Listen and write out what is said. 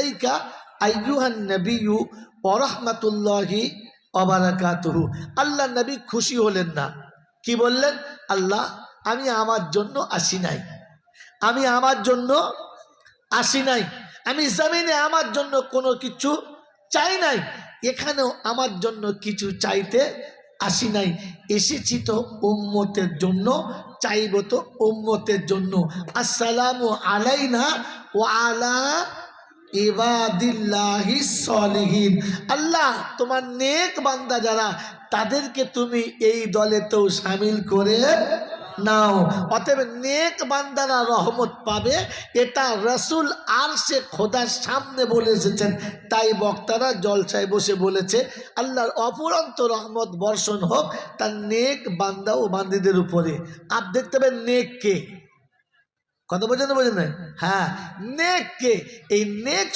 ইলাইকা আইয়ুহান নবিয়্যু ওয়া রাহমাতুল্লাহি ওয়া বারাকাতুহু। আল্লাহ নবী খুশি হলেন না, কি বললেন? আল্লাহ, আমি আমার জন্য আসি নাই, আমি আমার জন্য আসি নাই, আমি জমিনে আমার জন্য কোনো কিছু চাই নাই, এখানেও আমার জন্য কিছু চাইতে আসি নাই, এসেছি তো উম্মতের জন্য, চাইব তো উম্মতের জন্য। আসসালামু আলাইনা ওয়া আলা ইবাদিল্লাহিস সলিহিন। আল্লাহ, তোমার নেক বান্দা যারা, তাদেরকে তুমি এই দলেতেও শামিল করে নাও। অতএব নেক বান্দারা রহমত পাবে, এটা রাসূল আরশে খোদার সামনে বলে এসেছেন। তাই বক্তারা জলসায় বসে বলেছে আল্লাহর অফুরন্ত রহমত বর্ষণ হোক তার নেক বান্দা ও বান্দীদের উপরে। আর দেখতে পাবেন নেক কে, কথা বোঝেন না বোঝেন না? হ্যাঁ, নেক কে? এই নেক